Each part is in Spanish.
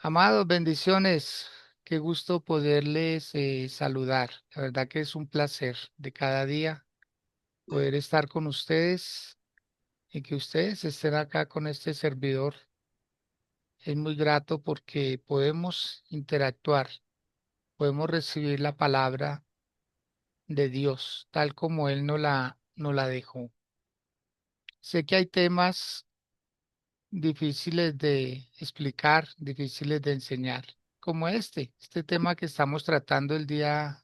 Amados, bendiciones. Qué gusto poderles saludar. La verdad que es un placer de cada día poder estar con ustedes y que ustedes estén acá con este servidor. Es muy grato porque podemos interactuar, podemos recibir la palabra de Dios tal como Él nos la dejó. Sé que hay temas difíciles de explicar, difíciles de enseñar, como este tema que estamos tratando el día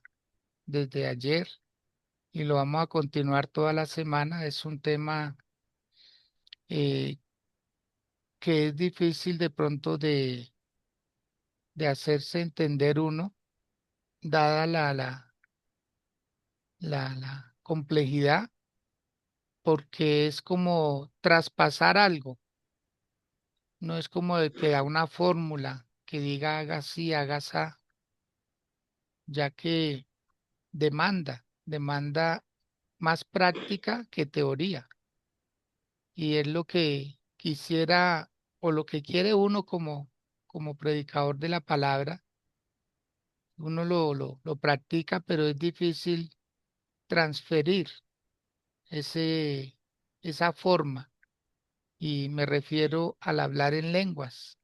desde ayer y lo vamos a continuar toda la semana. Es un tema eh, que es difícil de pronto de hacerse entender uno, dada la complejidad, porque es como traspasar algo, no es como de que da una fórmula que diga haga así, haga así, ya que demanda más práctica que teoría. Y es lo que quisiera o lo que quiere uno como predicador de la palabra. Uno lo practica, pero es difícil transferir ese, esa forma. Y me refiero al hablar en lenguas,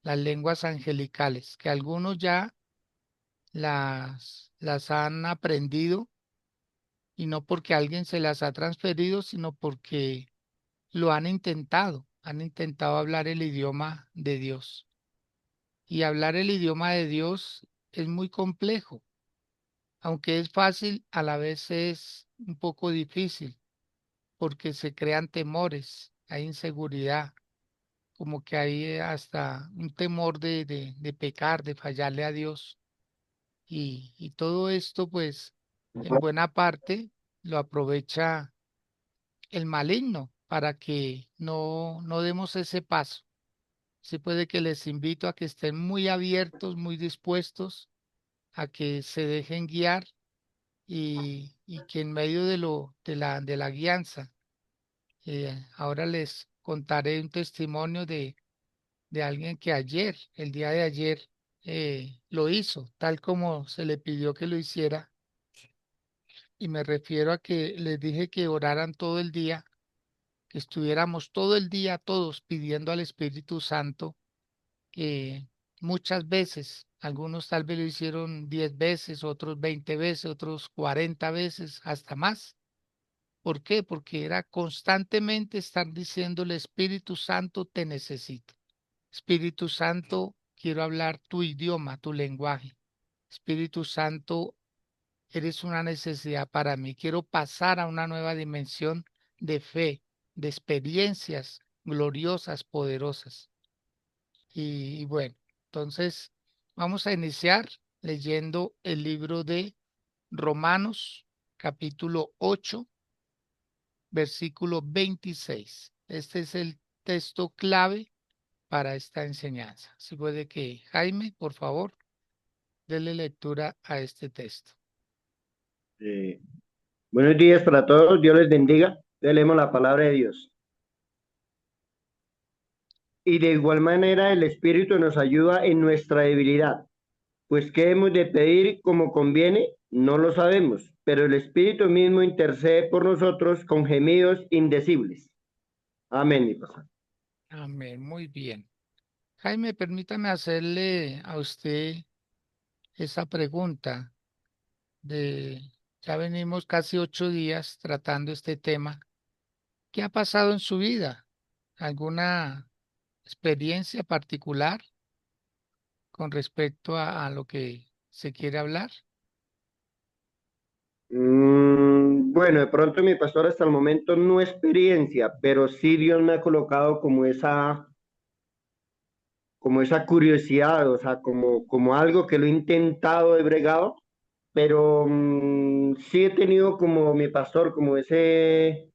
las lenguas angelicales, que algunos ya las han aprendido y no porque alguien se las ha transferido, sino porque lo han intentado hablar el idioma de Dios. Y hablar el idioma de Dios es muy complejo, aunque es fácil, a la vez es un poco difícil, porque se crean temores, hay inseguridad, como que hay hasta un temor de pecar, de fallarle a Dios. Y todo esto, pues, en buena parte lo aprovecha el maligno para que no demos ese paso. Sí puede que les invito a que estén muy abiertos, muy dispuestos a que se dejen guiar y que en medio de la guianza, ahora les contaré un testimonio de alguien que ayer, el día de ayer, lo hizo, tal como se le pidió que lo hiciera. Y me refiero a que les dije que oraran todo el día, que estuviéramos todo el día todos pidiendo al Espíritu Santo muchas veces. Algunos tal vez lo hicieron 10 veces, otros 20 veces, otros 40 veces, hasta más. ¿Por qué? Porque era constantemente estar diciéndole, Espíritu Santo, te necesito. Espíritu Santo, quiero hablar tu idioma, tu lenguaje. Espíritu Santo, eres una necesidad para mí. Quiero pasar a una nueva dimensión de fe, de experiencias gloriosas, poderosas. Y bueno, entonces vamos a iniciar leyendo el libro de Romanos, capítulo 8, versículo 26. Este es el texto clave para esta enseñanza. Si puede que Jaime, por favor, dele lectura a este texto. Eh, Buenos días para todos, Dios les bendiga. Leemos la palabra de Dios. Y de igual manera el Espíritu nos ayuda en nuestra debilidad, pues qué hemos de pedir como conviene, no lo sabemos, pero el Espíritu mismo intercede por nosotros con gemidos indecibles. Amén, mi pastor. Amén, muy bien. Jaime, permítame hacerle a usted esa pregunta de, ya venimos casi 8 días tratando este tema. ¿Qué ha pasado en su vida? ¿Alguna experiencia particular con respecto a lo que se quiere hablar? Bueno, de pronto mi pastor hasta el momento no experiencia, pero sí Dios me ha colocado como esa curiosidad, o sea, como algo que lo he intentado, he bregado, pero sí he tenido como mi pastor, como ese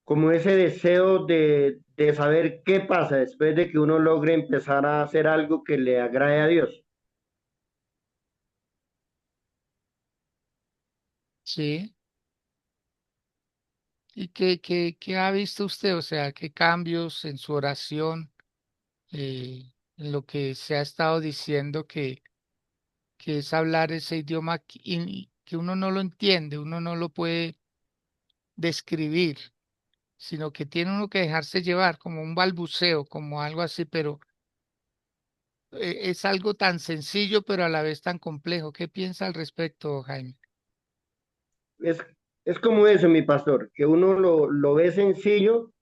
deseo de saber qué pasa después de que uno logre empezar a hacer algo que le agrade a Dios. Sí. ¿Y qué ha visto usted? O sea, ¿qué cambios en su oración? en lo que se ha estado diciendo que es hablar ese idioma y que uno no lo entiende, uno no lo puede describir, sino que tiene uno que dejarse llevar como un balbuceo, como algo así, pero es algo tan sencillo, pero a la vez tan complejo. ¿Qué piensa al respecto, Jaime? Es, es como eso, mi pastor, que uno lo ve sencillo,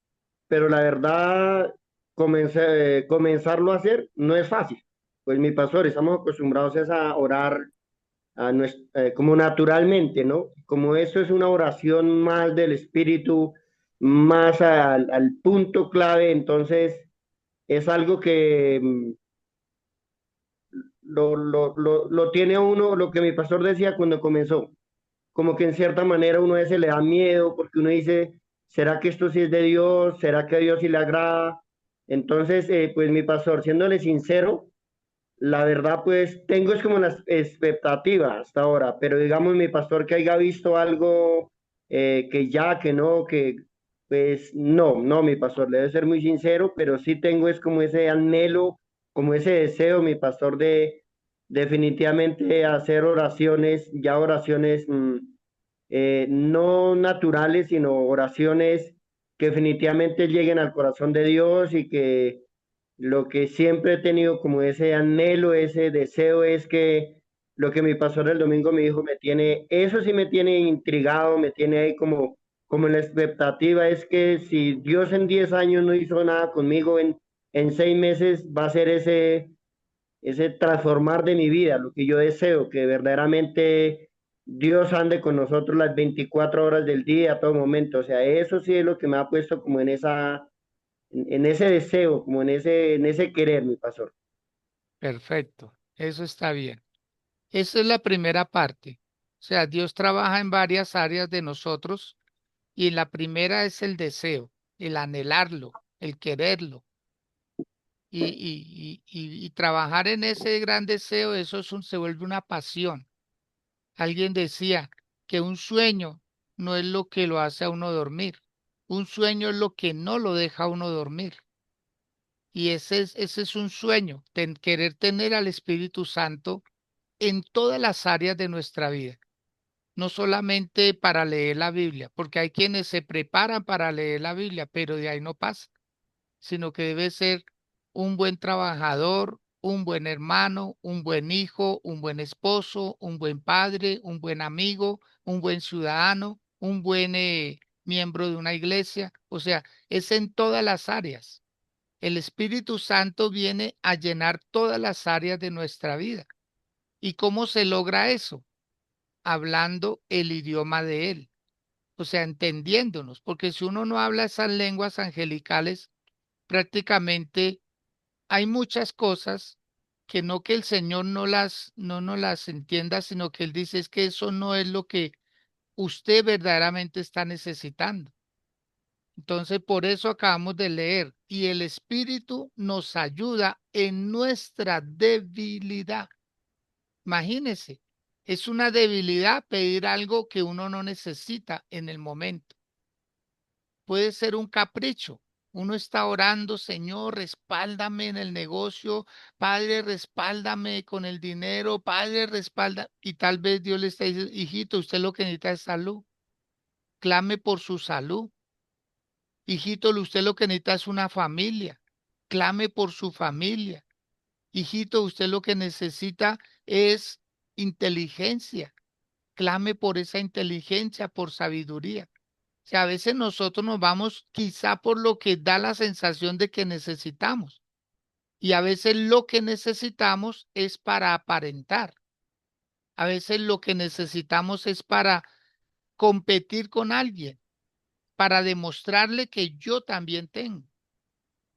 pero la verdad, comenzarlo a hacer no es fácil. Pues mi pastor, estamos acostumbrados es a orar como naturalmente, ¿no? Como eso es una oración más del espíritu, más al punto clave, entonces es algo que lo tiene uno, lo que mi pastor decía cuando comenzó, como que en cierta manera uno a veces le da miedo porque uno dice, ¿será que esto sí es de Dios? ¿Será que a Dios sí le agrada? Entonces, pues mi pastor, siéndole sincero, la verdad, pues tengo es como las expectativas hasta ahora, pero digamos mi pastor que haya visto algo que no, que pues no, mi pastor, le debe ser muy sincero, pero sí tengo es como ese anhelo, como ese deseo, mi pastor, de definitivamente hacer oraciones, ya oraciones no naturales, sino oraciones que definitivamente lleguen al corazón de Dios y que lo que siempre he tenido como ese anhelo, ese deseo es que lo que mi pastor el domingo me dijo me tiene, eso sí me tiene intrigado, me tiene ahí como en la expectativa, es que si Dios en 10 años no hizo nada conmigo, en 6 meses va a ser ese transformar de mi vida, lo que yo deseo, que verdaderamente Dios ande con nosotros las 24 horas del día, a todo momento. O sea, eso sí es lo que me ha puesto como en ese deseo, como en ese querer, mi pastor. Perfecto, eso está bien. Esa es la primera parte. O sea, Dios trabaja en varias áreas de nosotros y la primera es el deseo, el anhelarlo, el quererlo. Y trabajar en ese gran deseo, eso se vuelve una pasión. Alguien decía que un sueño no es lo que lo hace a uno dormir. Un sueño es lo que no lo deja a uno dormir. Y ese es un sueño, querer tener al Espíritu Santo en todas las áreas de nuestra vida, no solamente para leer la Biblia, porque hay quienes se preparan para leer la Biblia, pero de ahí no pasa, sino que debe ser un buen trabajador, un buen hermano, un buen hijo, un buen esposo, un buen padre, un buen amigo, un buen ciudadano, un buen miembro de una iglesia. O sea, es en todas las áreas. El Espíritu Santo viene a llenar todas las áreas de nuestra vida. ¿Y cómo se logra eso? Hablando el idioma de Él, o sea, entendiéndonos, porque si uno no habla esas lenguas angelicales, prácticamente hay muchas cosas que no que el Señor no nos las entienda, sino que Él dice es que eso no es lo que usted verdaderamente está necesitando. Entonces, por eso acabamos de leer, y el Espíritu nos ayuda en nuestra debilidad. Imagínese, es una debilidad pedir algo que uno no necesita en el momento. Puede ser un capricho. Uno está orando, Señor, respáldame en el negocio, Padre, respáldame con el dinero, Padre, respalda. Y tal vez Dios le está diciendo, hijito, usted lo que necesita es salud. Clame por su salud. Hijito, usted lo que necesita es una familia. Clame por su familia. Hijito, usted lo que necesita es inteligencia. Clame por esa inteligencia, por sabiduría. O sea, a veces nosotros nos vamos quizá por lo que da la sensación de que necesitamos. Y a veces lo que necesitamos es para aparentar. A veces lo que necesitamos es para competir con alguien, para demostrarle que yo también tengo.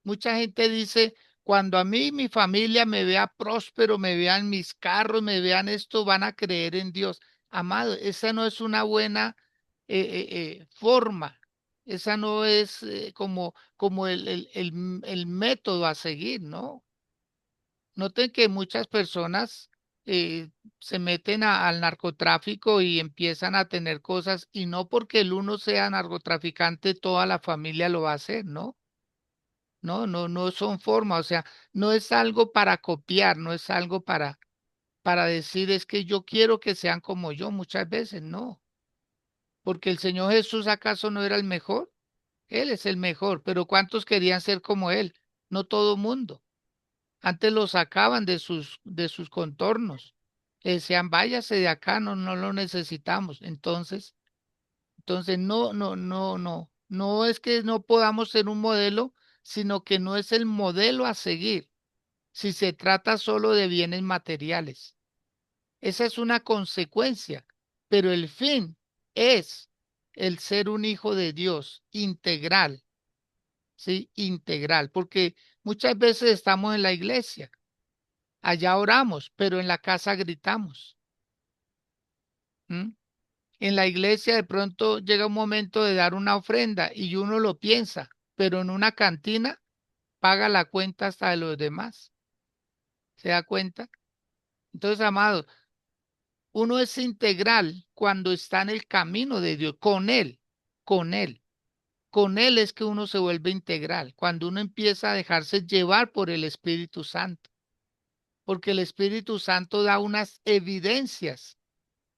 Mucha gente dice, cuando a mí y mi familia me vea próspero, me vean mis carros, me vean esto, van a creer en Dios. Amado, esa no es una buena forma. Esa no es como el método a seguir, ¿no? Noten que muchas personas se meten al narcotráfico y empiezan a tener cosas, y no porque el uno sea narcotraficante, toda la familia lo va a hacer, ¿no? No, no, no son formas, o sea, no es algo para copiar, no es algo para decir es que yo quiero que sean como yo, muchas veces no, porque el Señor Jesús acaso no era el mejor, Él es el mejor, pero ¿cuántos querían ser como Él? No todo mundo. Antes lo sacaban de sus contornos. Le decían, váyase de acá, no, no lo necesitamos. Entonces, no, no, no, no. No es que no podamos ser un modelo, sino que no es el modelo a seguir si se trata solo de bienes materiales. Esa es una consecuencia, pero el fin es el ser un hijo de Dios integral, ¿sí? Integral, porque muchas veces estamos en la iglesia, allá oramos, pero en la casa gritamos. ¿M? En la iglesia de pronto llega un momento de dar una ofrenda y uno lo piensa, pero en una cantina paga la cuenta hasta de los demás. ¿Se da cuenta? Entonces, amados, uno es integral cuando está en el camino de Dios, con Él, con Él. Con Él es que uno se vuelve integral, cuando uno empieza a dejarse llevar por el Espíritu Santo, porque el Espíritu Santo da unas evidencias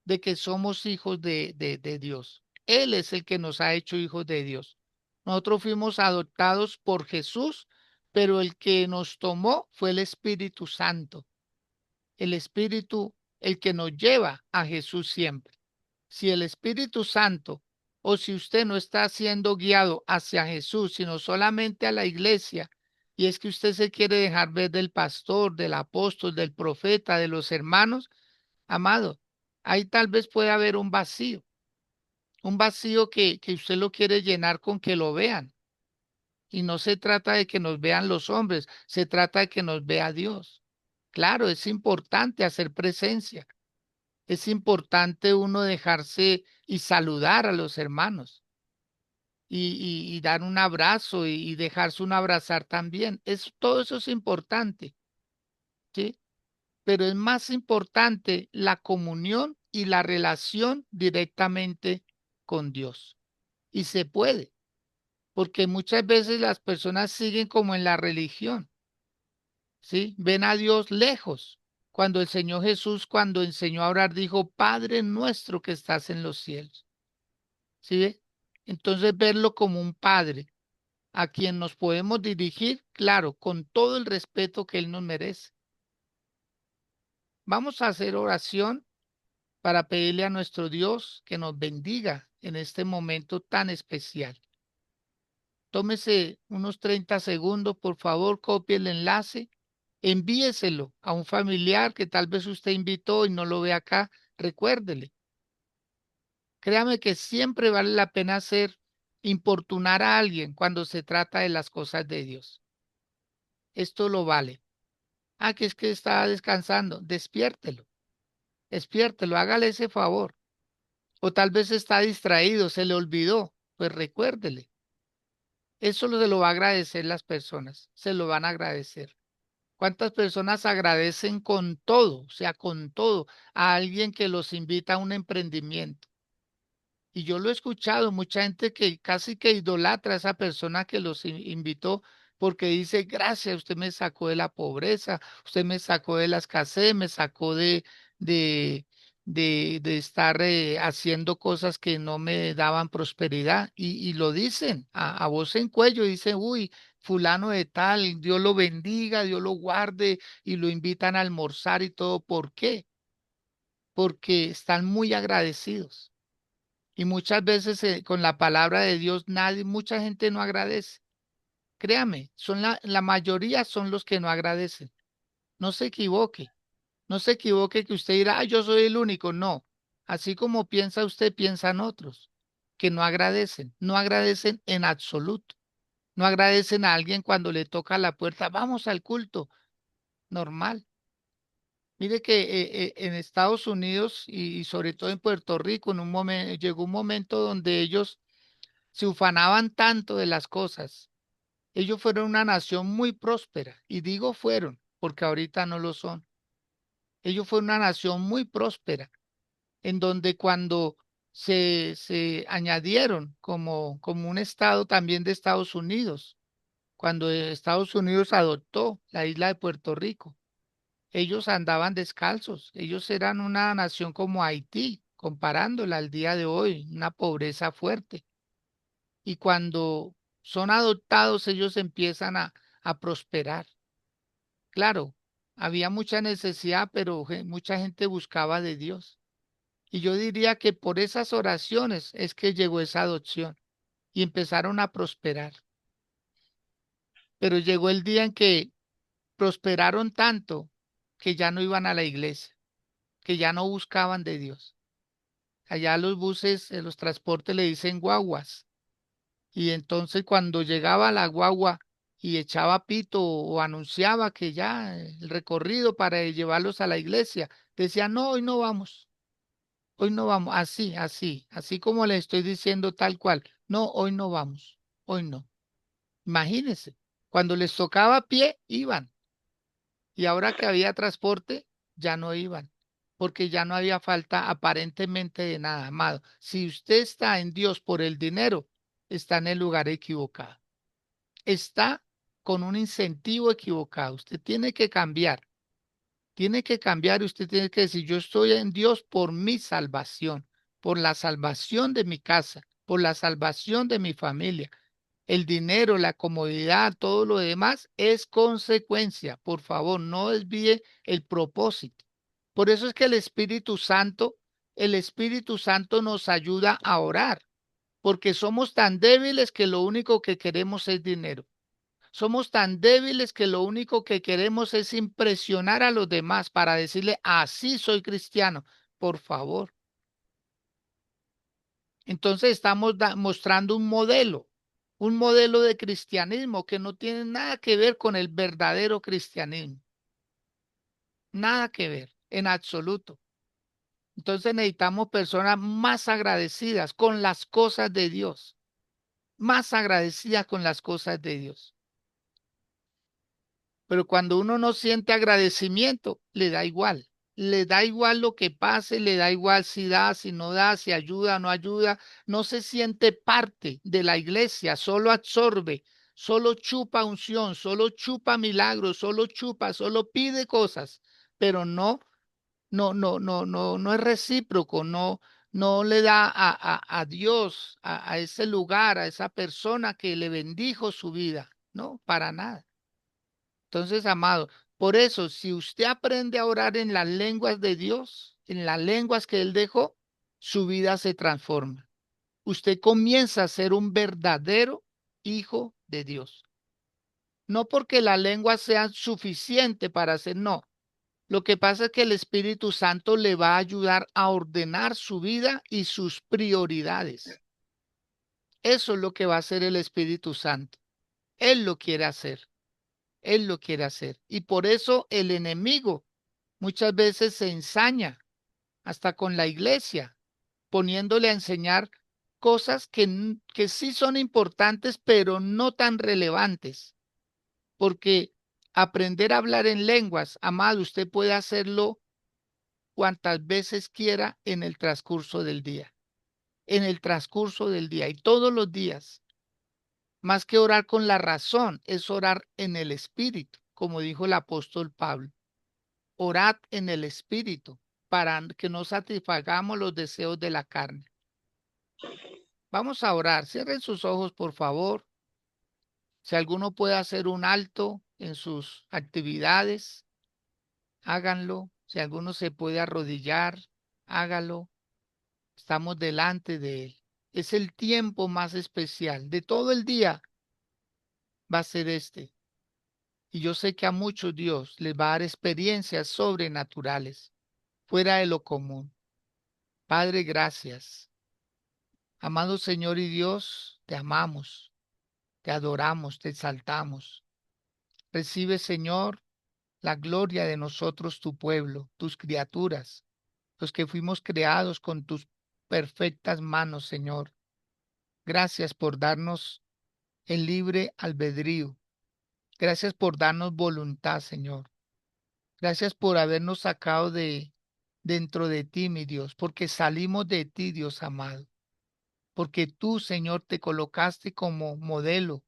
de que somos hijos de Dios. Él es el que nos ha hecho hijos de Dios. Nosotros fuimos adoptados por Jesús, pero el que nos tomó fue el Espíritu Santo, el Espíritu, el que nos lleva a Jesús siempre. Si el Espíritu Santo o si usted no está siendo guiado hacia Jesús, sino solamente a la iglesia, y es que usted se quiere dejar ver del pastor, del apóstol, del profeta, de los hermanos, amado, ahí tal vez puede haber un vacío que usted lo quiere llenar con que lo vean. Y no se trata de que nos vean los hombres, se trata de que nos vea Dios. Claro, es importante hacer presencia, es importante uno dejarse y saludar a los hermanos y dar un abrazo y dejarse un abrazar también. Todo eso es importante, ¿sí? Pero es más importante la comunión y la relación directamente con Dios. Y se puede, porque muchas veces las personas siguen como en la religión, ¿sí? Ven a Dios lejos. Cuando el Señor Jesús, cuando enseñó a orar, dijo, Padre nuestro que estás en los cielos. ¿Sí ve? Entonces verlo como un padre a quien nos podemos dirigir, claro, con todo el respeto que Él nos merece. Vamos a hacer oración para pedirle a nuestro Dios que nos bendiga en este momento tan especial. Tómese unos 30 segundos, por favor, copie el enlace, envíeselo a un familiar que tal vez usted invitó y no lo ve acá, recuérdele. Créame que siempre vale la pena hacer importunar a alguien cuando se trata de las cosas de Dios. Esto lo vale. Ah, que es que está descansando, despiértelo, hágale ese favor. O tal vez está distraído, se le olvidó, pues recuérdele. Eso se lo va a agradecer las personas, se lo van a agradecer. ¿Cuántas personas agradecen con todo, o sea, con todo, a alguien que los invita a un emprendimiento? Y yo lo he escuchado, mucha gente que casi que idolatra a esa persona que los invitó porque dice, gracias, usted me sacó de la pobreza, usted me sacó de la escasez, me sacó de, de estar haciendo cosas que no me daban prosperidad. Y lo dicen a voz en cuello, dicen, uy, fulano de tal, Dios lo bendiga, Dios lo guarde, y lo invitan a almorzar y todo. ¿Por qué? Porque están muy agradecidos. Y muchas veces con la palabra de Dios nadie, mucha gente no agradece. Créame, la mayoría son los que no agradecen. No se equivoque, no se equivoque que usted dirá, yo soy el único. No, así como piensa usted, piensan otros que no agradecen, no agradecen en absoluto. No agradecen a alguien cuando le toca la puerta, vamos al culto, normal. Mire que en Estados Unidos y sobre todo en Puerto Rico, en un momento, llegó un momento donde ellos se ufanaban tanto de las cosas. Ellos fueron una nación muy próspera, y digo fueron, porque ahorita no lo son. Ellos fueron una nación muy próspera, en donde cuando se añadieron como un estado también de Estados Unidos, cuando Estados Unidos adoptó la isla de Puerto Rico. Ellos andaban descalzos, ellos eran una nación como Haití, comparándola al día de hoy, una pobreza fuerte. Y cuando son adoptados, ellos empiezan a prosperar. Claro, había mucha necesidad, pero mucha gente buscaba de Dios. Y yo diría que por esas oraciones es que llegó esa adopción y empezaron a prosperar. Pero llegó el día en que prosperaron tanto que ya no iban a la iglesia, que ya no buscaban de Dios. Allá los buses, los transportes le dicen guaguas. Y entonces cuando llegaba la guagua y echaba pito o anunciaba que ya el recorrido para llevarlos a la iglesia, decía, no, hoy no vamos, hoy no vamos, así, así, así como le estoy diciendo tal cual, no, hoy no vamos, hoy no. Imagínense, cuando les tocaba a pie, iban. Y ahora que había transporte, ya no iban, porque ya no había falta aparentemente de nada, amado. Si usted está en Dios por el dinero, está en el lugar equivocado. Está con un incentivo equivocado. Usted tiene que cambiar y usted tiene que decir, yo estoy en Dios por mi salvación, por la salvación de mi casa, por la salvación de mi familia. El dinero, la comodidad, todo lo demás es consecuencia. Por favor, no desvíe el propósito. Por eso es que el Espíritu Santo nos ayuda a orar, porque somos tan débiles que lo único que queremos es dinero. Somos tan débiles que lo único que queremos es impresionar a los demás para decirle, así soy cristiano. Por favor. Entonces estamos mostrando un modelo de cristianismo que no tiene nada que ver con el verdadero cristianismo. Nada que ver, en absoluto. Entonces necesitamos personas más agradecidas con las cosas de Dios, más agradecidas con las cosas de Dios. Pero cuando uno no siente agradecimiento, le da igual lo que pase, le da igual si da, si no da, si ayuda o no ayuda, no se siente parte de la iglesia, solo absorbe, solo chupa unción, solo chupa milagros, solo chupa, solo pide cosas, pero no es recíproco, no le da a Dios, a ese lugar, a esa persona que le bendijo su vida, no, para nada. Entonces, amado, por eso, si usted aprende a orar en las lenguas de Dios, en las lenguas que Él dejó, su vida se transforma. Usted comienza a ser un verdadero hijo de Dios. No porque la lengua sea suficiente para hacer, no. Lo que pasa es que el Espíritu Santo le va a ayudar a ordenar su vida y sus prioridades. Eso es lo que va a hacer el Espíritu Santo. Él lo quiere hacer. Él lo quiere hacer. Y por eso el enemigo muchas veces se ensaña hasta con la iglesia, poniéndole a enseñar cosas que sí son importantes, pero no tan relevantes. Porque aprender a hablar en lenguas, amado, usted puede hacerlo cuantas veces quiera en el transcurso del día. En el transcurso del día y todos los días. Más que orar con la razón, es orar en el espíritu, como dijo el apóstol Pablo. Orad en el Espíritu para que no satisfagamos los deseos de la carne. Vamos a orar. Cierren sus ojos, por favor. Si alguno puede hacer un alto en sus actividades, háganlo. Si alguno se puede arrodillar, hágalo. Estamos delante de Él. Es el tiempo más especial de todo el día. Va a ser este. Y yo sé que a muchos Dios les va a dar experiencias sobrenaturales, fuera de lo común. Padre, gracias. Amado Señor y Dios, te amamos, te adoramos, te exaltamos. Recibe, Señor, la gloria de nosotros, tu pueblo, tus criaturas, los que fuimos creados con tus perfectas manos, Señor. Gracias por darnos el libre albedrío. Gracias por darnos voluntad, Señor. Gracias por habernos sacado de dentro de ti, mi Dios, porque salimos de ti, Dios amado. Porque tú, Señor, te colocaste como modelo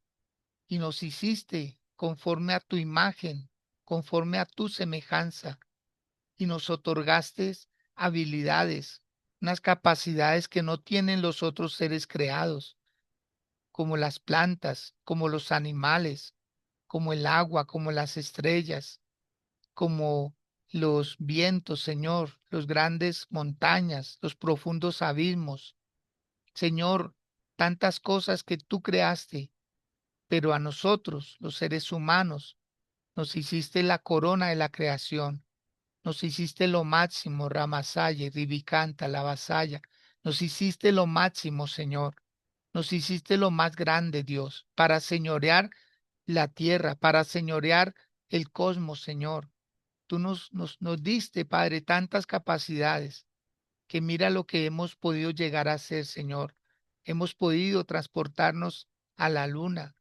y nos hiciste conforme a tu imagen, conforme a tu semejanza, y nos otorgaste habilidades, unas capacidades que no tienen los otros seres creados, como las plantas, como los animales, como el agua, como las estrellas, como los vientos, Señor, los grandes montañas, los profundos abismos. Señor, tantas cosas que tú creaste, pero a nosotros, los seres humanos, nos hiciste la corona de la creación. Nos hiciste lo máximo, Ramasaya, Ribicanta, la vasalla. Nos hiciste lo máximo, Señor. Nos hiciste lo más grande, Dios, para señorear la tierra, para señorear el cosmos, Señor. Tú nos diste, Padre, tantas capacidades que mira lo que hemos podido llegar a hacer, Señor. Hemos podido transportarnos a la luna.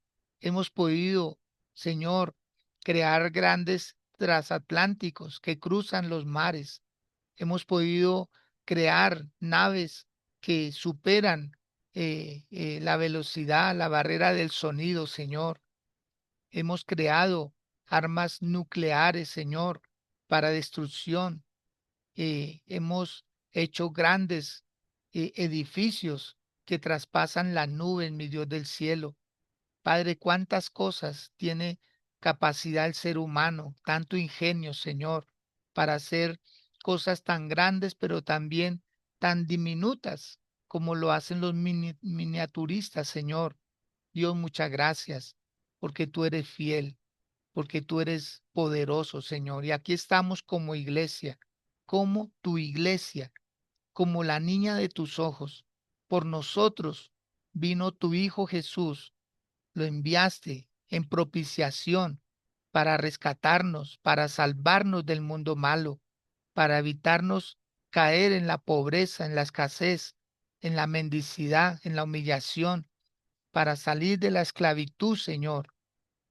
Hemos podido, Señor, crear grandes transatlánticos que cruzan los mares. Hemos podido crear naves que superan la velocidad, la barrera del sonido, Señor. Hemos creado armas nucleares, Señor, para destrucción. Hemos hecho grandes edificios que traspasan la nube, mi Dios del cielo. Padre, cuántas cosas tiene capacidad el ser humano, tanto ingenio, Señor, para hacer cosas tan grandes, pero también tan diminutas como lo hacen los miniaturistas, Señor. Dios, muchas gracias, porque tú eres fiel, porque tú eres poderoso, Señor. Y aquí estamos como iglesia, como tu iglesia, como la niña de tus ojos. Por nosotros vino tu Hijo Jesús, lo enviaste en propiciación para rescatarnos, para salvarnos del mundo malo, para evitarnos caer en la pobreza, en la escasez, en la mendicidad, en la humillación, para salir de la esclavitud, Señor.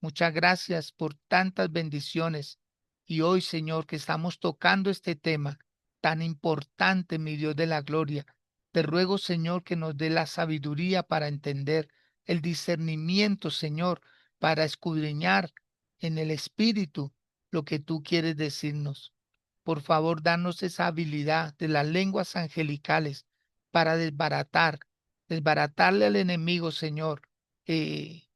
Muchas gracias por tantas bendiciones. Y hoy, Señor, que estamos tocando este tema tan importante, mi Dios de la gloria, te ruego, Señor, que nos dé la sabiduría para entender, el discernimiento, Señor, para escudriñar en el Espíritu lo que tú quieres decirnos. Por favor, danos esa habilidad de las lenguas angelicales para desbaratarle al enemigo, Señor,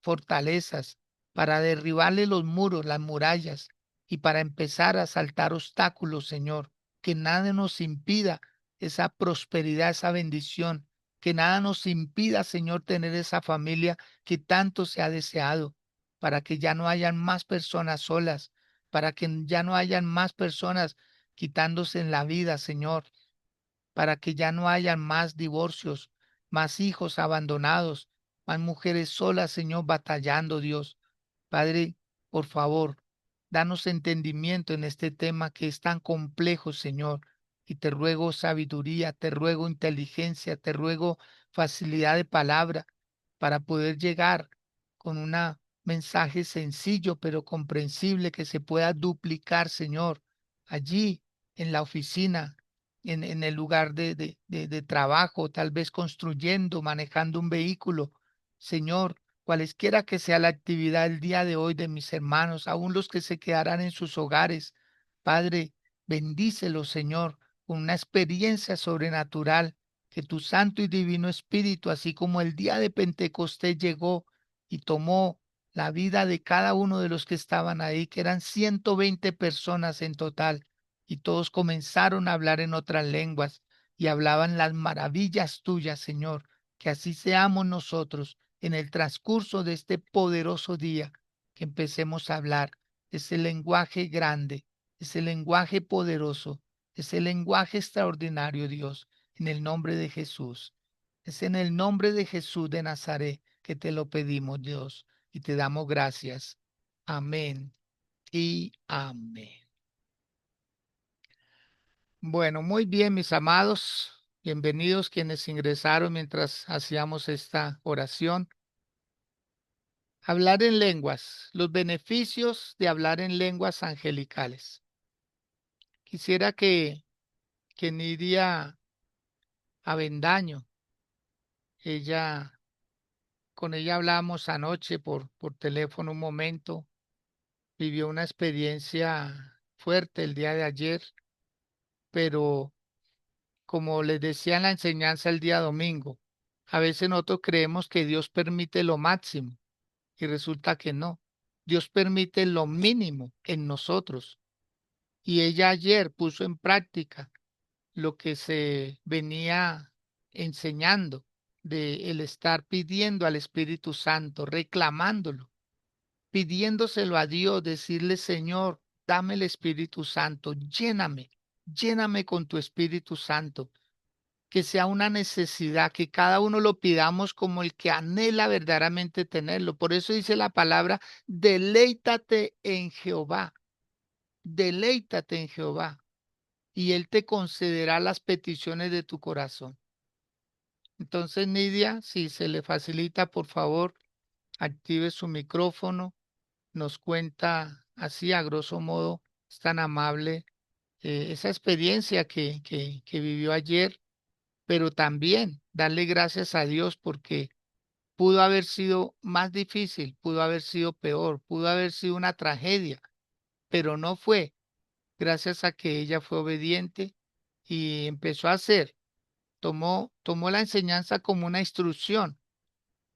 fortalezas para derribarle los muros, las murallas y para empezar a saltar obstáculos, Señor. Que nada nos impida esa prosperidad, esa bendición. Que nada nos impida, Señor, tener esa familia que tanto se ha deseado, para que ya no hayan más personas solas, para que ya no hayan más personas quitándose en la vida, Señor, para que ya no hayan más divorcios, más hijos abandonados, más mujeres solas, Señor, batallando, Dios. Padre, por favor, danos entendimiento en este tema que es tan complejo, Señor. Y te ruego sabiduría, te ruego inteligencia, te ruego facilidad de palabra para poder llegar con un mensaje sencillo pero comprensible que se pueda duplicar, Señor, allí en la oficina, en el lugar de trabajo, tal vez construyendo, manejando un vehículo. Señor, cualesquiera que sea la actividad el día de hoy de mis hermanos, aun los que se quedarán en sus hogares. Padre, bendícelos, Señor, con una experiencia sobrenatural, que tu Santo y Divino Espíritu, así como el día de Pentecostés llegó y tomó la vida de cada uno de los que estaban ahí, que eran 120 personas en total, y todos comenzaron a hablar en otras lenguas y hablaban las maravillas tuyas, Señor. Que así seamos nosotros en el transcurso de este poderoso día, que empecemos a hablar ese lenguaje grande, ese lenguaje poderoso, ese lenguaje extraordinario, Dios, en el nombre de Jesús. Es en el nombre de Jesús de Nazaret que te lo pedimos, Dios, y te damos gracias. Amén y amén. Bueno, muy bien, mis amados. Bienvenidos quienes ingresaron mientras hacíamos esta oración. Hablar en lenguas, los beneficios de hablar en lenguas angelicales. Quisiera que Nidia Avendaño, ella con ella hablábamos anoche por teléfono un momento, vivió una experiencia fuerte el día de ayer, pero como les decía en la enseñanza el día domingo, a veces nosotros creemos que Dios permite lo máximo y resulta que no. Dios permite lo mínimo en nosotros. Y ella ayer puso en práctica lo que se venía enseñando de el estar pidiendo al Espíritu Santo, reclamándolo, pidiéndoselo a Dios, decirle, Señor, dame el Espíritu Santo, lléname, lléname con tu Espíritu Santo, que sea una necesidad, que cada uno lo pidamos como el que anhela verdaderamente tenerlo. Por eso dice la palabra, deleítate en Jehová, deleítate en Jehová, y Él te concederá las peticiones de tu corazón. Entonces, Nidia, si se le facilita, por favor, active su micrófono, nos cuenta así, a grosso modo, es tan amable esa experiencia que vivió ayer, pero también darle gracias a Dios porque pudo haber sido más difícil, pudo haber sido peor, pudo haber sido una tragedia, pero no fue, gracias a que ella fue obediente y empezó a hacer, tomó la enseñanza como una instrucción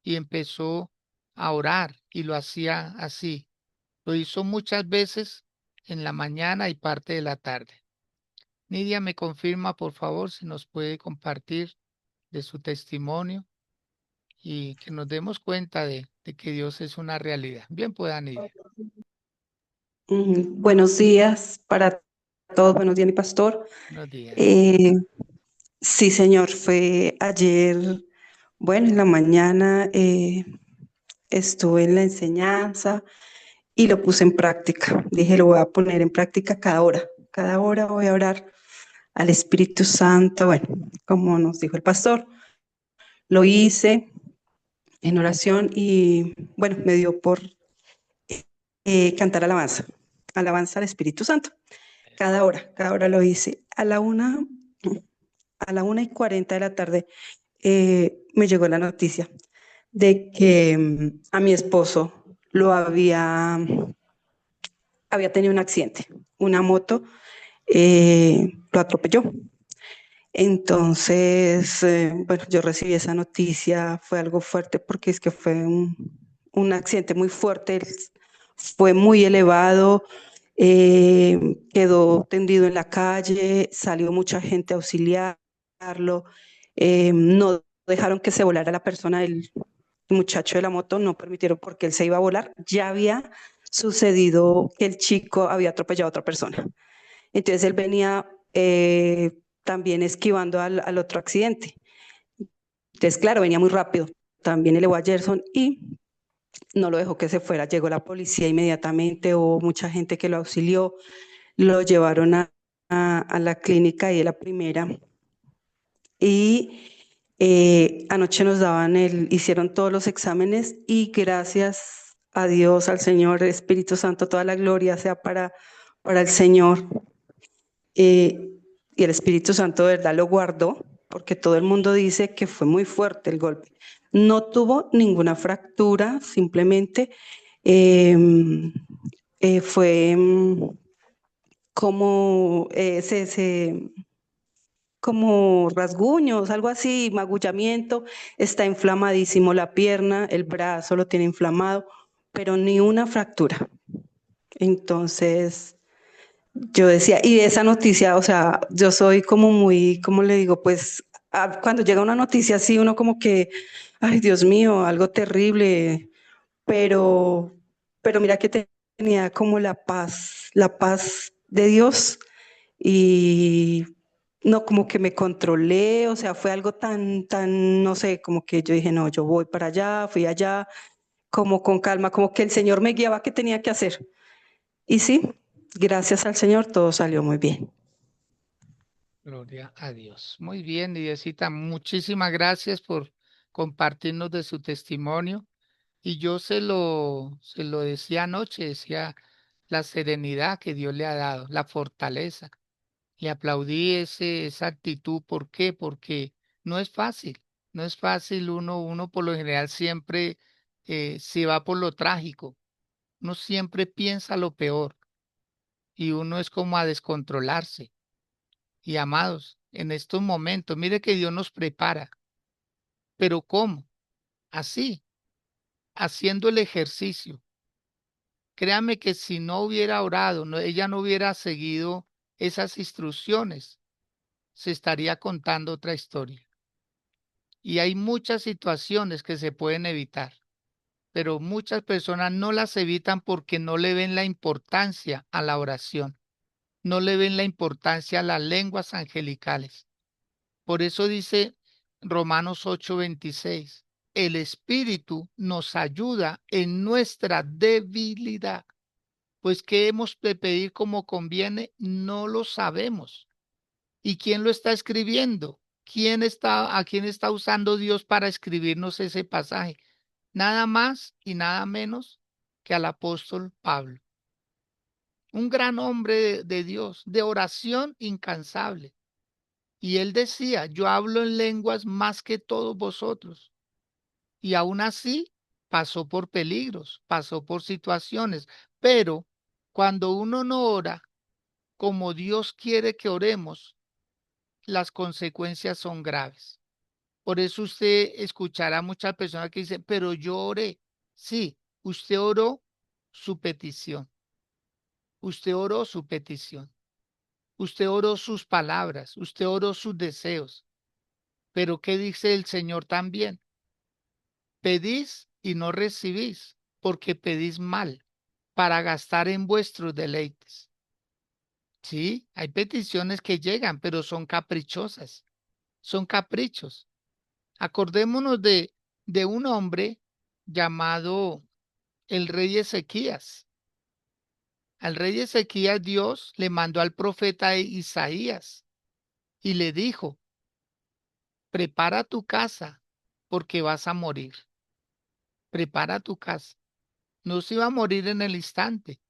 y empezó a orar y lo hacía así. Lo hizo muchas veces en la mañana y parte de la tarde. Nidia, me confirma, por favor, si nos puede compartir de su testimonio y que nos demos cuenta de que Dios es una realidad. Bien pueda, Nidia. Buenos días para todos, buenos días, mi pastor. Buenos días. Eh, sí, señor, fue ayer, bueno, en la mañana estuve en la enseñanza y lo puse en práctica. Dije, lo voy a poner en práctica cada hora voy a orar al Espíritu Santo, bueno, como nos dijo el pastor, lo hice en oración y, bueno, me dio por cantar alabanza al Espíritu Santo. Cada hora lo hice. A la 1:40 de la tarde me llegó la noticia de que a mi esposo había tenido un accidente. Una moto lo atropelló. Entonces, bueno, yo recibí esa noticia, fue algo fuerte porque es que fue un accidente muy fuerte, fue muy elevado, quedó tendido en la calle, salió mucha gente a auxiliarlo, no dejaron que se volara la persona, el muchacho de la moto, no permitieron porque él se iba a volar, ya había sucedido que el chico había atropellado a otra persona. Entonces él venía también esquivando al otro accidente. Entonces, claro, venía muy rápido. También elevó a Gerson y no lo dejó que se fuera. Llegó la policía inmediatamente, hubo mucha gente que lo auxilió, lo llevaron a la clínica y a la primera. Y anoche hicieron todos los exámenes y gracias a Dios, al Señor, Espíritu Santo, toda la gloria sea para el Señor. Y el Espíritu Santo de verdad lo guardó, porque todo el mundo dice que fue muy fuerte el golpe. No tuvo ninguna fractura, simplemente eh, fue como, como rasguños, algo así, magullamiento, está inflamadísimo la pierna, el brazo lo tiene inflamado, pero ni una fractura. Entonces, yo decía, y esa noticia, o sea, yo soy como muy, ¿cómo le digo? Pues cuando llega una noticia así, uno como que, ay, Dios mío, algo terrible, pero, pero mira que tenía como la paz de Dios y no como que me controlé, o sea, fue algo tan, no sé, como que yo dije, no, yo voy para allá, fui allá, como con calma, como que el Señor me guiaba qué tenía que hacer. Y sí, gracias al Señor todo salió muy bien. Gloria a Dios. Muy bien, Nidiecita, muchísimas gracias por compartirnos de su testimonio. Y yo se lo decía anoche, decía la serenidad que Dios le ha dado, la fortaleza. Le aplaudí esa actitud. ¿Por qué? Porque no es fácil, No es fácil, uno por lo general siempre se va por lo trágico. Uno siempre piensa lo peor y uno es como a descontrolarse. Y amados, en estos momentos, mire que Dios nos prepara. ¿Pero cómo? Así, haciendo el ejercicio. Créame que si no hubiera orado, ella no hubiera seguido esas instrucciones, se estaría contando otra historia. Y hay muchas situaciones que se pueden evitar, pero muchas personas no las evitan porque no le ven la importancia a la oración, no le ven la importancia a las lenguas angelicales. Por eso dice Romanos 8:26, el Espíritu nos ayuda en nuestra debilidad, pues qué hemos de pedir como conviene, no lo sabemos. ¿Y quién lo está escribiendo? ¿A quién está usando Dios para escribirnos ese pasaje? Nada más y nada menos que al apóstol Pablo, un gran hombre de Dios, de oración incansable. Y él decía, yo hablo en lenguas más que todos vosotros. Y aún así pasó por peligros, pasó por situaciones. Pero cuando uno no ora como Dios quiere que oremos, las consecuencias son graves. Por eso usted escuchará a muchas personas que dicen, pero yo oré. Sí, usted oró su petición. Usted oró su petición. Usted oró sus palabras. Usted oró sus deseos. Pero ¿qué dice el Señor también? Pedís y no recibís, porque pedís mal, para gastar en vuestros deleites. Sí, hay peticiones que llegan, pero son caprichosas, son caprichos. Acordémonos de un hombre llamado el rey Ezequías. Al rey Ezequías Dios le mandó al profeta Isaías y le dijo, prepara tu casa porque vas a morir. Prepara tu casa. No se iba a morir en el instante,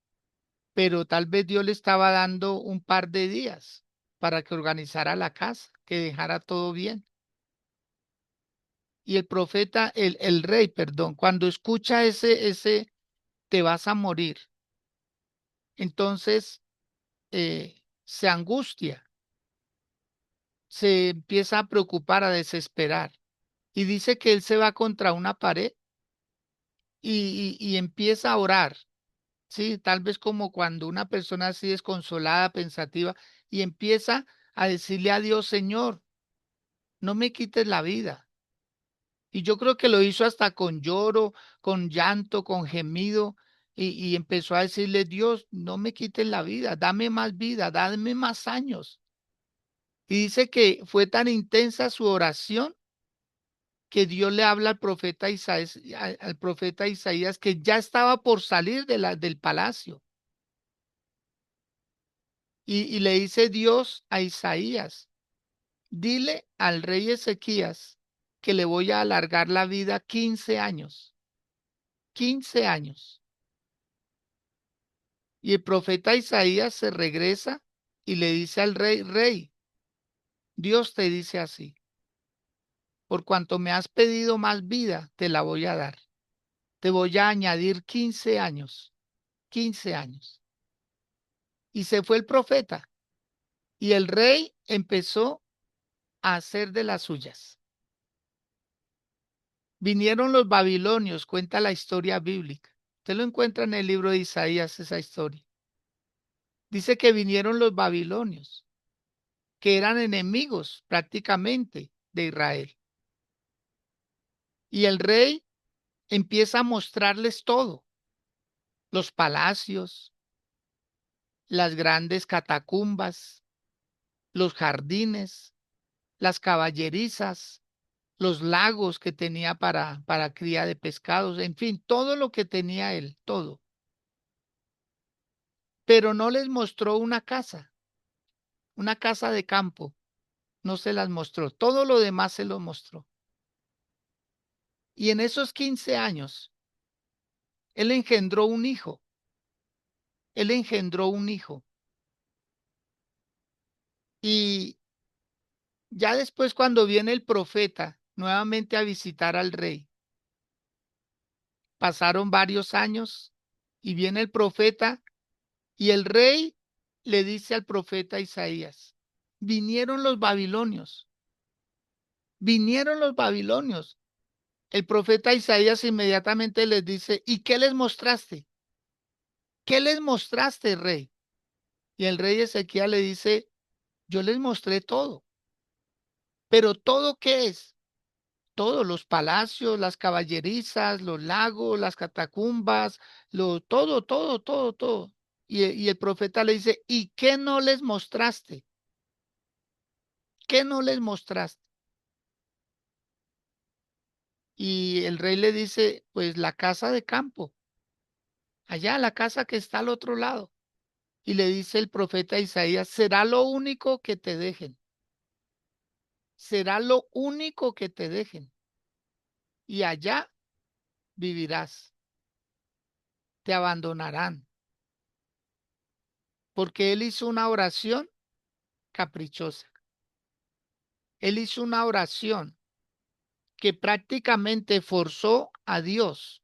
pero tal vez Dios le estaba dando un par de días para que organizara la casa, que dejara todo bien. Y el profeta, el rey, perdón, cuando escucha ese, te vas a morir, entonces se angustia, se empieza a preocupar, a desesperar. Y dice que él se va contra una pared y empieza a orar. Sí, tal vez como cuando una persona así desconsolada, pensativa, y empieza a decirle a Dios, Señor, no me quites la vida. Y yo creo que lo hizo hasta con lloro, con llanto, con gemido, y empezó a decirle, Dios, no me quites la vida, dame más años. Y dice que fue tan intensa su oración que Dios le habla al profeta Isaías, al profeta Isaías que ya estaba por salir del palacio. Y le dice Dios a Isaías, dile al rey Ezequías que le voy a alargar la vida 15 años, 15 años. Y el profeta Isaías se regresa y le dice al rey, rey, Dios te dice así, por cuanto me has pedido más vida, te la voy a dar. Te voy a añadir 15 años, 15 años. Y se fue el profeta y el rey empezó a hacer de las suyas. Vinieron los babilonios, cuenta la historia bíblica. Usted lo encuentra en el libro de Isaías, esa historia. Dice que vinieron los babilonios, que eran enemigos prácticamente de Israel. Y el rey empieza a mostrarles todo, los palacios, las grandes catacumbas, los jardines, las caballerizas, los lagos que tenía para cría de pescados, en fin, todo lo que tenía él, todo. Pero no les mostró una casa de campo, no se las mostró, todo lo demás se lo mostró. Y en esos 15 años, él engendró un hijo, él engendró un hijo. Y ya después cuando viene el profeta nuevamente a visitar al rey. Pasaron varios años y viene el profeta y el rey le dice al profeta Isaías, vinieron los babilonios, vinieron los babilonios. El profeta Isaías inmediatamente les dice, ¿y qué les mostraste? ¿Qué les mostraste, rey? Y el rey Ezequiel le dice, yo les mostré todo. ¿Pero todo qué es? Todos los palacios, las caballerizas, los lagos, las catacumbas, todo. Y el profeta le dice, ¿y qué no les mostraste? ¿Qué no les mostraste? Y el rey le dice, pues la casa de campo, allá la casa que está al otro lado. Y le dice el profeta Isaías, será lo único que te dejen, será lo único que te dejen. Y allá vivirás, te abandonarán, porque él hizo una oración caprichosa. Él hizo una oración que prácticamente forzó a Dios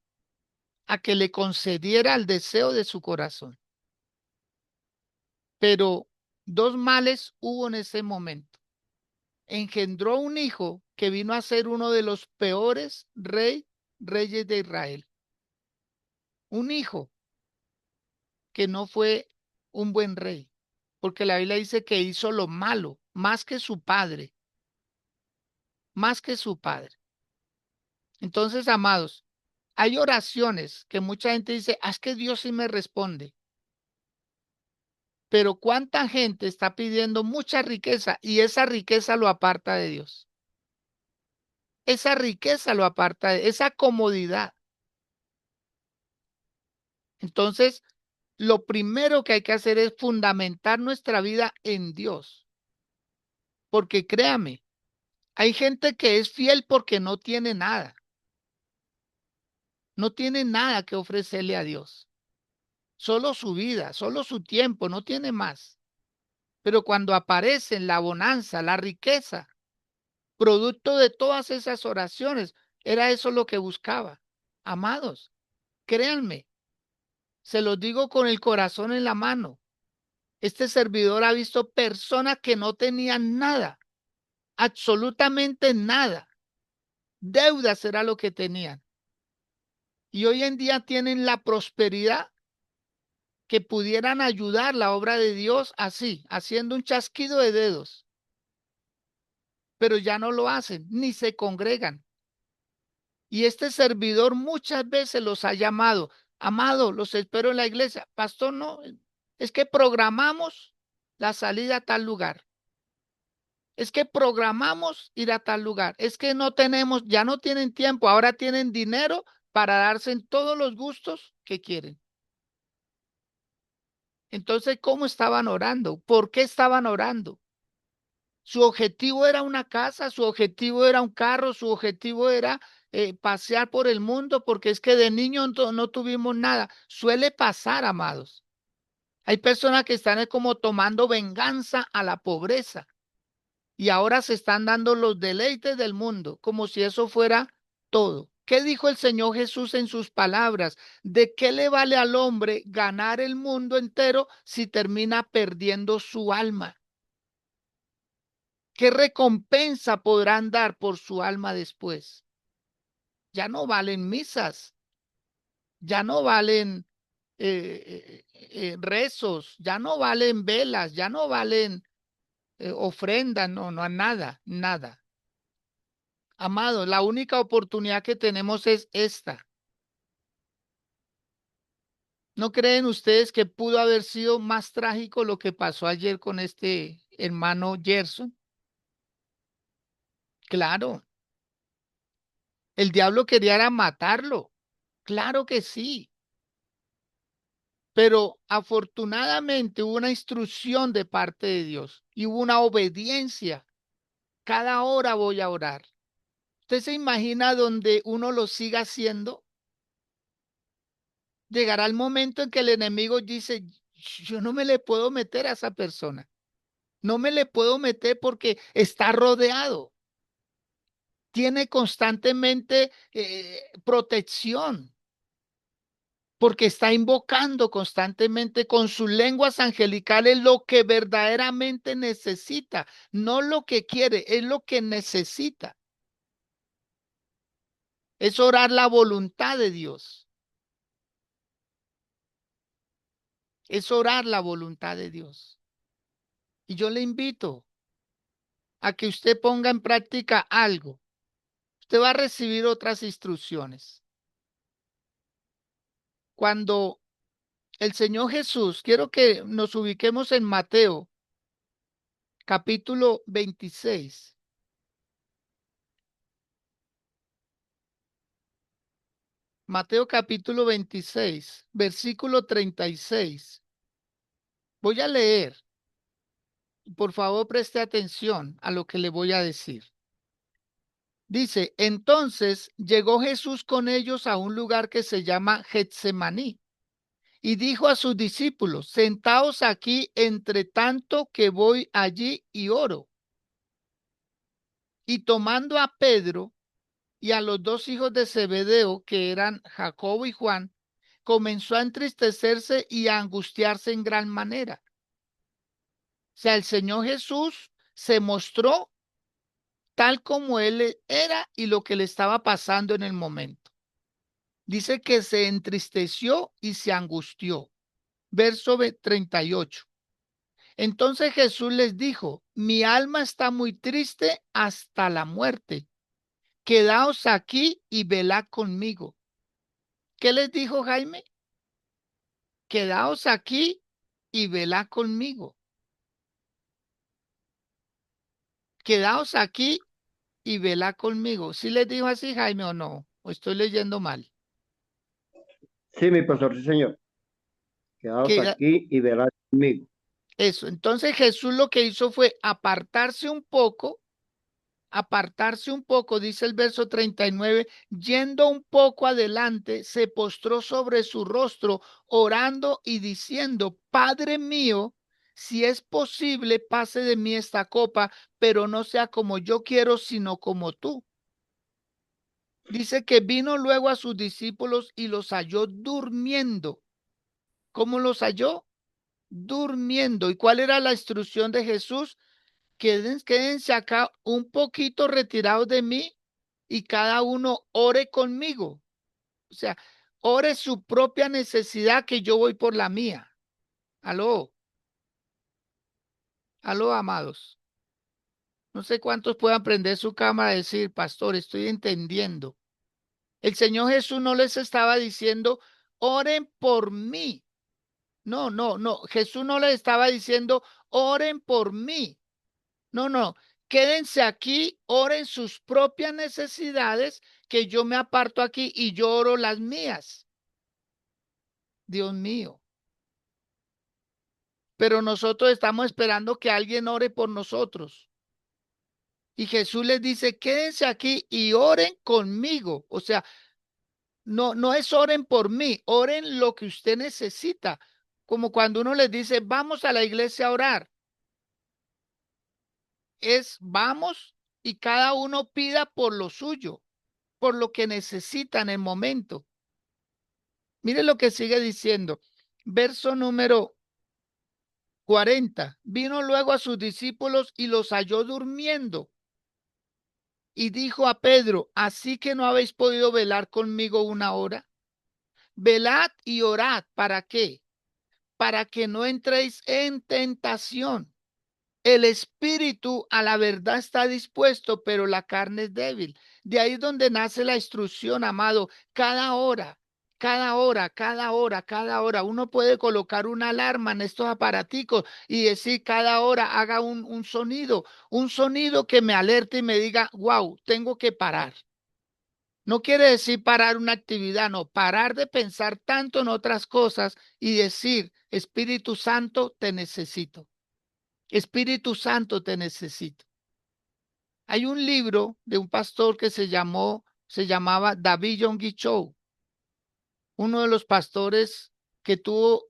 a que le concediera el deseo de su corazón. Pero dos males hubo en ese momento. Engendró un hijo que vino a ser uno de los peores reyes de Israel. Un hijo que no fue un buen rey, porque la Biblia dice que hizo lo malo, más que su padre, más que su padre. Entonces, amados, hay oraciones que mucha gente dice, es que Dios sí me responde. Pero ¿cuánta gente está pidiendo mucha riqueza y esa riqueza lo aparta de Dios? Esa riqueza lo aparta de esa comodidad. Entonces, lo primero que hay que hacer es fundamentar nuestra vida en Dios. Porque créame, hay gente que es fiel porque no tiene nada. No tiene nada que ofrecerle a Dios. Solo su vida, solo su tiempo, no tiene más. Pero cuando aparece la bonanza, la riqueza, producto de todas esas oraciones, era eso lo que buscaba. Amados, créanme, se los digo con el corazón en la mano. Este servidor ha visto personas que no tenían nada, absolutamente nada. Deudas era lo que tenían. Y hoy en día tienen la prosperidad que pudieran ayudar la obra de Dios así, haciendo un chasquido de dedos. Pero ya no lo hacen, ni se congregan. Y este servidor muchas veces los ha llamado, amado, los espero en la iglesia. Pastor, no, es que programamos la salida a tal lugar. Es que programamos ir a tal lugar. Es que no tenemos, ya no tienen tiempo, ahora tienen dinero para darse en todos los gustos que quieren. Entonces, ¿cómo estaban orando? ¿Por qué estaban orando? Su objetivo era una casa, su objetivo era un carro, su objetivo era pasear por el mundo, porque es que de niño no tuvimos nada. Suele pasar, amados. Hay personas que están como tomando venganza a la pobreza y ahora se están dando los deleites del mundo, como si eso fuera todo. ¿Qué dijo el Señor Jesús en sus palabras? ¿De qué le vale al hombre ganar el mundo entero si termina perdiendo su alma? ¿Qué recompensa podrán dar por su alma después? Ya no valen misas, ya no valen rezos, ya no valen velas, ya no valen ofrendas, no, nada, nada. Amado, la única oportunidad que tenemos es esta. ¿No creen ustedes que pudo haber sido más trágico lo que pasó ayer con este hermano Gerson? Claro, el diablo quería era matarlo. Claro que sí. Pero afortunadamente hubo una instrucción de parte de Dios y hubo una obediencia. Cada hora voy a orar. ¿Usted se imagina donde uno lo siga haciendo? Llegará el momento en que el enemigo dice, yo no me le puedo meter a esa persona. No me le puedo meter porque está rodeado. tiene constantemente protección, porque está invocando constantemente con sus lenguas angelicales lo que verdaderamente necesita, no lo que quiere, es lo que necesita. Es orar la voluntad de Dios. Es orar la voluntad de Dios. Y yo le invito a que usted ponga en práctica algo. Usted va a recibir otras instrucciones. Cuando el Señor Jesús, quiero que nos ubiquemos en Mateo, capítulo 26. Mateo capítulo 26, versículo 36. Voy a leer. Por favor, preste atención a lo que le voy a decir. Dice, entonces llegó Jesús con ellos a un lugar que se llama Getsemaní y dijo a sus discípulos, sentaos aquí entre tanto que voy allí y oro. Y tomando a Pedro y a los dos hijos de Zebedeo, que eran Jacobo y Juan, comenzó a entristecerse y a angustiarse en gran manera. O sea, el Señor Jesús se mostró tal como él era y lo que le estaba pasando en el momento. Dice que se entristeció y se angustió. Verso 38. Entonces Jesús les dijo, mi alma está muy triste hasta la muerte. Quedaos aquí y velad conmigo. ¿Qué les dijo Jaime? Quedaos aquí y velad conmigo. Quedaos aquí y velad conmigo. ¿Sí les dijo así Jaime o no? ¿O estoy leyendo mal? Sí, mi pastor, sí, señor. Quedaos Que aquí y verás conmigo. eso. Entonces Jesús lo que hizo fue apartarse un poco, dice el verso 39, yendo un poco adelante, se postró sobre su rostro, orando y diciendo, Padre mío, si es posible, pase de mí esta copa, pero no sea como yo quiero, sino como tú. Dice que vino luego a sus discípulos y los halló durmiendo. ¿Cómo los halló? Durmiendo. ¿Y cuál era la instrucción de Jesús? Quédense acá un poquito retirados de mí y cada uno ore conmigo. O sea, ore su propia necesidad que yo voy por la mía. Aló, aló, amados. No sé cuántos puedan prender su cámara y decir, pastor, estoy entendiendo. El Señor Jesús no les estaba diciendo, oren por mí. No, no, no. Jesús no les estaba diciendo, oren por mí. No, no. Quédense aquí, oren sus propias necesidades, que yo me aparto aquí y yo oro las mías. Dios mío. Pero nosotros estamos esperando que alguien ore por nosotros. Y Jesús les dice, quédense aquí y oren conmigo. O sea, no, no es oren por mí, oren lo que usted necesita. Como cuando uno les dice, vamos a la iglesia a orar. Es vamos y cada uno pida por lo suyo, por lo que necesita en el momento. Mire lo que sigue diciendo. Verso número 40. Vino luego a sus discípulos y los halló durmiendo. Y dijo a Pedro, ¿así que no habéis podido velar conmigo una hora? Velad y orad. ¿Para qué? Para que no entréis en tentación. El espíritu a la verdad está dispuesto, pero la carne es débil. De ahí es donde nace la instrucción, amado. Cada hora, cada hora, cada hora, cada hora. Uno puede colocar una alarma en estos aparaticos y decir cada hora haga un sonido que me alerte y me diga, wow, tengo que parar. No quiere decir parar una actividad, no, parar de pensar tanto en otras cosas y decir, Espíritu Santo, te necesito. Espíritu Santo, te necesito. Hay un libro de un pastor que se llamaba David Yonggi Cho, uno de los pastores que tuvo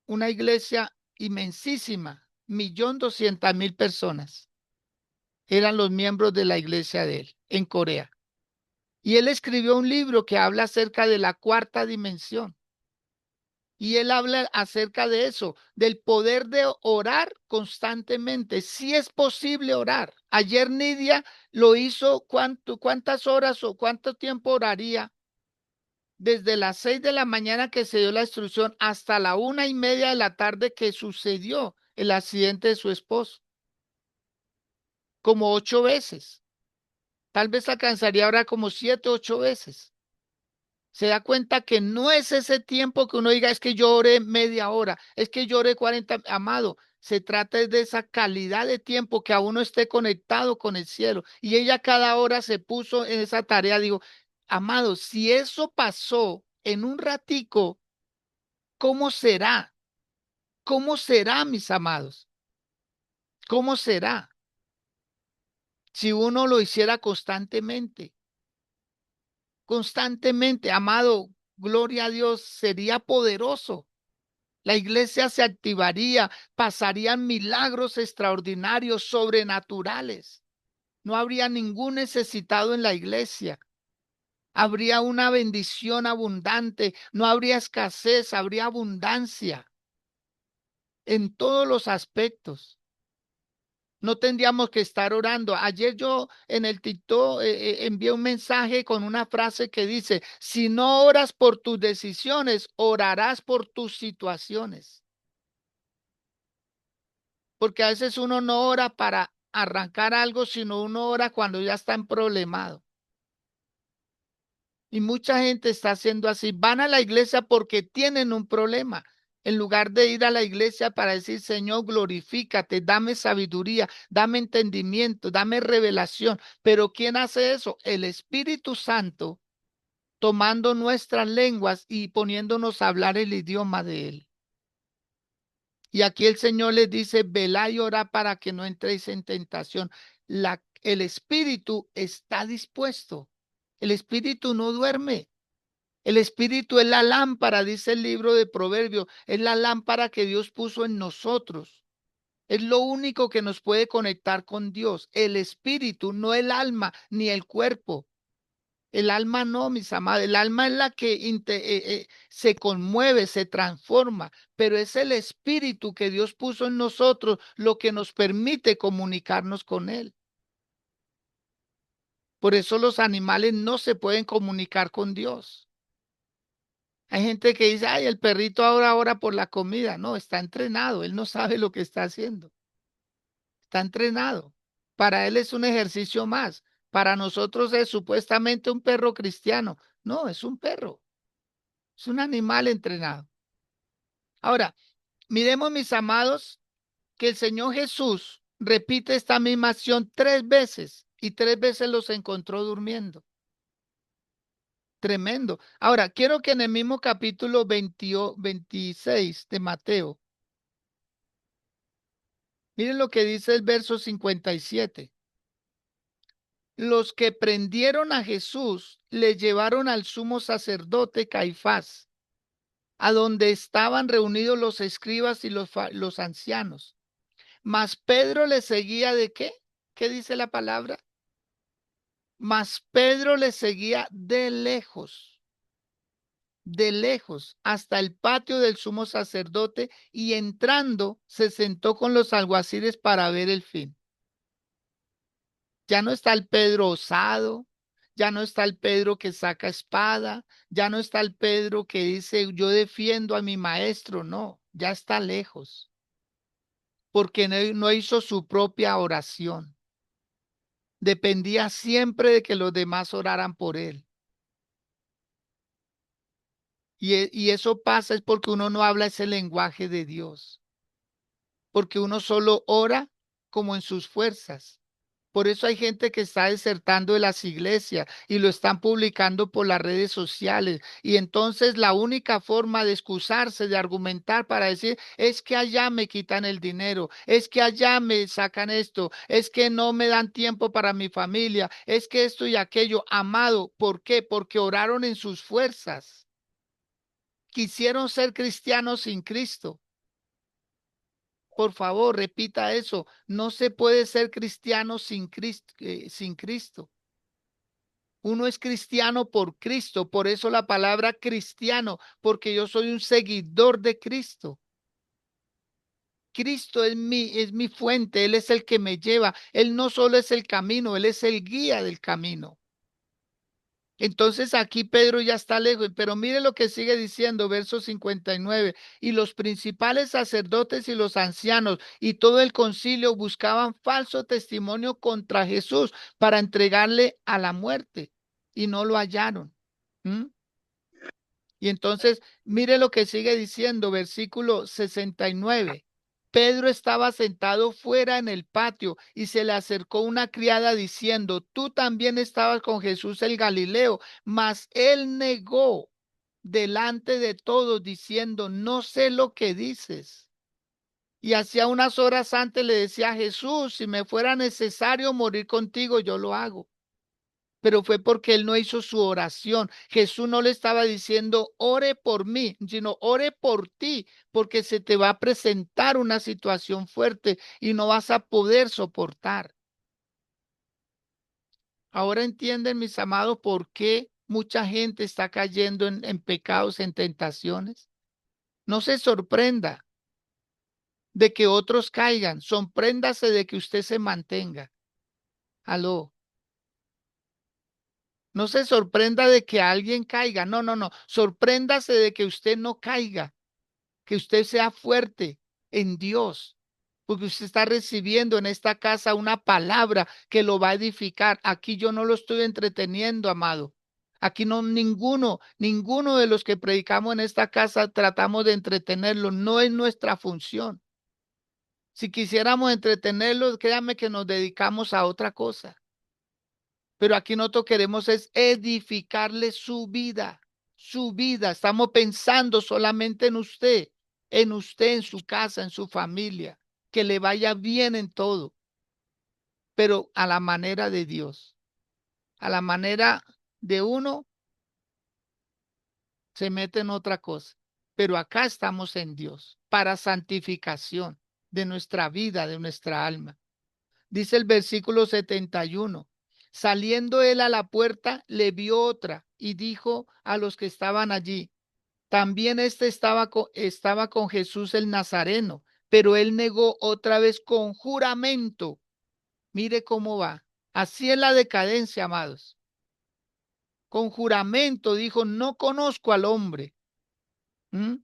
una iglesia inmensísima, 1.200.000 personas. eran los miembros de la iglesia de él en Corea. Y él escribió un libro que habla acerca de la cuarta dimensión. Y él habla acerca de eso, del poder de orar constantemente. Si es posible orar. Ayer Nidia lo hizo, ¿cuántas horas o cuánto tiempo oraría? Desde las 6 de la mañana que se dio la instrucción hasta la 1:30 de la tarde que sucedió el accidente de su esposo. Como 8 veces. Tal vez alcanzaría ahora como 7, 8 veces. Se da cuenta que no es ese tiempo que uno diga, es que yo oré media hora, es que yo oré 40, amado. Se trata de esa calidad de tiempo que a uno esté conectado con el cielo. Y ella cada hora se puso en esa tarea. Digo, amado, si eso pasó en un ratico, ¿cómo será? ¿Cómo será, mis amados? ¿Cómo será si uno lo hiciera constantemente? Constantemente, amado, gloria a Dios, sería poderoso. La iglesia se activaría, pasarían milagros extraordinarios, sobrenaturales. No habría ningún necesitado en la iglesia. Habría una bendición abundante, no habría escasez, habría abundancia en todos los aspectos. No tendríamos que estar orando. Ayer yo en el TikTok envié un mensaje con una frase que dice, si no oras por tus decisiones, orarás por tus situaciones. Porque a veces uno no ora para arrancar algo, sino uno ora cuando ya está en problemado. Y mucha gente está haciendo así. Van a la iglesia porque tienen un problema. En lugar de ir a la iglesia para decir, Señor, glorifícate, dame sabiduría, dame entendimiento, dame revelación. Pero ¿quién hace eso? El Espíritu Santo tomando nuestras lenguas y poniéndonos a hablar el idioma de Él. Y aquí el Señor les dice, velad y orad para que no entréis en tentación. El espíritu está dispuesto. El espíritu no duerme. El espíritu es la lámpara, dice el libro de Proverbios. Es la lámpara que Dios puso en nosotros. Es lo único que nos puede conectar con Dios. El espíritu, no el alma ni el cuerpo. El alma no, mis amados, el alma es la que se conmueve, se transforma, pero es el espíritu que Dios puso en nosotros lo que nos permite comunicarnos con Él. Por eso los animales no se pueden comunicar con Dios. Hay gente que dice, ay, el perrito ahora ora por la comida. No, está entrenado, él no sabe lo que está haciendo. Está entrenado. Para él es un ejercicio más. Para nosotros es supuestamente un perro cristiano. No, es un perro. Es un animal entrenado. Ahora, miremos, mis amados, que el Señor Jesús repite esta misma acción 3 veces y 3 veces los encontró durmiendo. Tremendo. Ahora, quiero que en el mismo capítulo 26 de Mateo, miren lo que dice el verso 57. Los que prendieron a Jesús le llevaron al sumo sacerdote Caifás, a donde estaban reunidos los escribas y los ancianos. Mas Pedro le seguía ¿de qué? ¿Qué dice la palabra? Mas Pedro le seguía de lejos, hasta el patio del sumo sacerdote y entrando se sentó con los alguaciles para ver el fin. Ya no está el Pedro osado, ya no está el Pedro que saca espada, ya no está el Pedro que dice yo defiendo a mi maestro, no, ya está lejos, porque no hizo su propia oración. Dependía siempre de que los demás oraran por él. Y eso pasa es porque uno no habla ese lenguaje de Dios, porque uno solo ora como en sus fuerzas. Por eso hay gente que está desertando de las iglesias y lo están publicando por las redes sociales. Y entonces la única forma de excusarse, de argumentar para decir, es que allá me quitan el dinero, es que allá me sacan esto, es que no me dan tiempo para mi familia, es que esto y aquello. Amado, ¿por qué? Porque oraron en sus fuerzas. Quisieron ser cristianos sin Cristo. Por favor, repita eso. No se puede ser cristiano sin Cristo, sin Cristo. Uno es cristiano por Cristo, por eso la palabra cristiano, porque yo soy un seguidor de Cristo. Cristo es mi fuente, Él es el que me lleva. Él no solo es el camino, Él es el guía del camino. Entonces aquí Pedro ya está lejos, pero mire lo que sigue diciendo, verso 59. Y los principales sacerdotes y los ancianos y todo el concilio buscaban falso testimonio contra Jesús para entregarle a la muerte y no lo hallaron. ¿Mm? Y entonces, mire lo que sigue diciendo, versículo 69. Pedro estaba sentado fuera en el patio y se le acercó una criada diciendo, tú también estabas con Jesús el Galileo, mas él negó delante de todos diciendo, no sé lo que dices. Y hacía unas horas antes le decía a Jesús, si me fuera necesario morir contigo, yo lo hago, pero fue porque él no hizo su oración. Jesús no le estaba diciendo, ore por mí, sino ore por ti, porque se te va a presentar una situación fuerte y no vas a poder soportar. Ahora entienden, mis amados, por qué mucha gente está cayendo en pecados, en tentaciones. No se sorprenda de que otros caigan, sorpréndase de que usted se mantenga. Aló. No se sorprenda de que alguien caiga. No, no, no. Sorpréndase de que usted no caiga, que usted sea fuerte en Dios, porque usted está recibiendo en esta casa una palabra que lo va a edificar. Aquí yo no lo estoy entreteniendo, amado. Aquí no ninguno de los que predicamos en esta casa tratamos de entretenerlo. No es nuestra función. Si quisiéramos entretenerlo, créame que nos dedicamos a otra cosa. Pero aquí nosotros queremos es edificarle su vida, su vida. Estamos pensando solamente en usted, en su casa, en su familia, que le vaya bien en todo, pero a la manera de Dios, a la manera de uno, se mete en otra cosa. Pero acá estamos en Dios para santificación de nuestra vida, de nuestra alma. Dice el versículo 71. Saliendo él a la puerta, le vio otra y dijo a los que estaban allí, también estaba con Jesús el Nazareno, pero él negó otra vez con juramento. Mire cómo va. Así es la decadencia, amados. Con juramento dijo, no conozco al hombre. ¿Mm?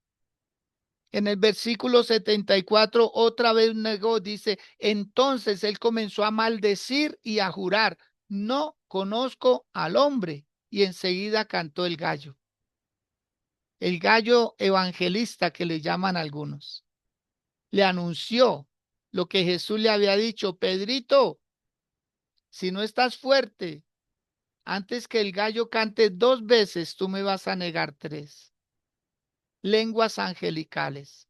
En el versículo 74 otra vez negó, dice, entonces él comenzó a maldecir y a jurar, no conozco al hombre. Y enseguida cantó el gallo evangelista que le llaman algunos. Le anunció lo que Jesús le había dicho, Pedrito, si no estás fuerte, antes que el gallo cante 2 veces, tú me vas a negar 3. Lenguas angelicales.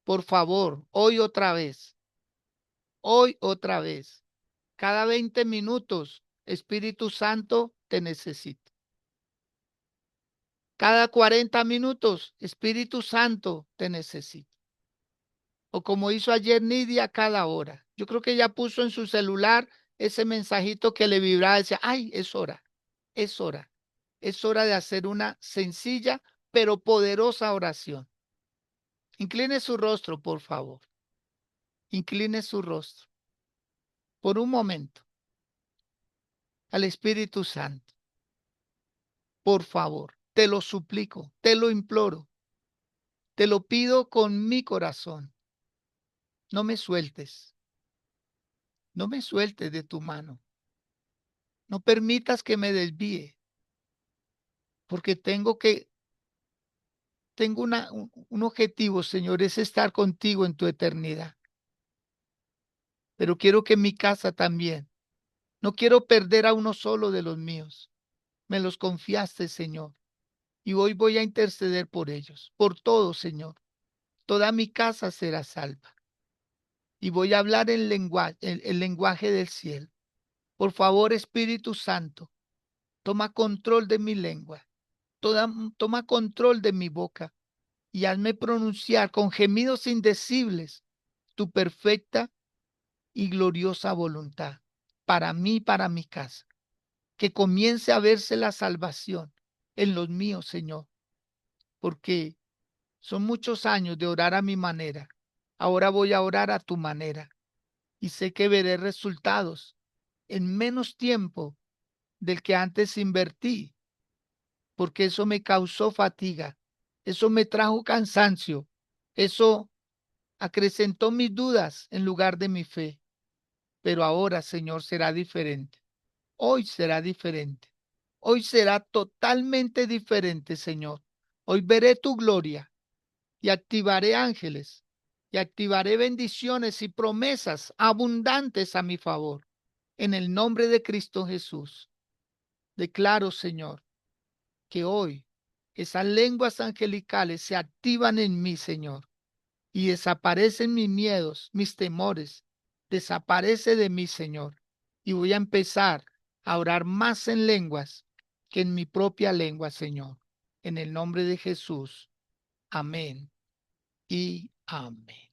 Por favor, hoy otra vez. Cada 20 minutos, Espíritu Santo, te necesito. Cada 40 minutos, Espíritu Santo, te necesito. O como hizo ayer Nidia, cada hora. Yo creo que ella puso en su celular ese mensajito que le vibraba, decía, ay, es hora, es hora. Es hora de hacer una sencilla pero poderosa oración. Incline su rostro, por favor. Incline su rostro. Por un momento. Al Espíritu Santo. Por favor, te lo suplico, te lo imploro, te lo pido con mi corazón. No me sueltes, no me sueltes de tu mano. No permitas que me desvíe, porque tengo un objetivo, Señor, es estar contigo en tu eternidad. Pero quiero que en mi casa también. No quiero perder a uno solo de los míos. Me los confiaste, Señor, y hoy voy a interceder por ellos, por todos, Señor. Toda mi casa será salva. Y voy a hablar el lenguaje del cielo. Por favor, Espíritu Santo, toma control de mi lengua, toma control de mi boca y hazme pronunciar con gemidos indecibles tu perfecta y gloriosa voluntad para mí y para mi casa. Que comience a verse la salvación en los míos, Señor, porque son muchos años de orar a mi manera. Ahora voy a orar a tu manera y sé que veré resultados en menos tiempo del que antes invertí, porque eso me causó fatiga, eso me trajo cansancio, eso acrecentó mis dudas en lugar de mi fe. Pero ahora, Señor, será diferente. Hoy será diferente. Hoy será totalmente diferente, Señor. Hoy veré tu gloria y activaré ángeles y activaré bendiciones y promesas abundantes a mi favor. En el nombre de Cristo Jesús, declaro, Señor, que hoy esas lenguas angelicales se activan en mí, Señor, y desaparecen mis miedos, mis temores. Desaparece de mí, Señor, y voy a empezar a orar más en lenguas que en mi propia lengua, Señor. En el nombre de Jesús. Amén y amén.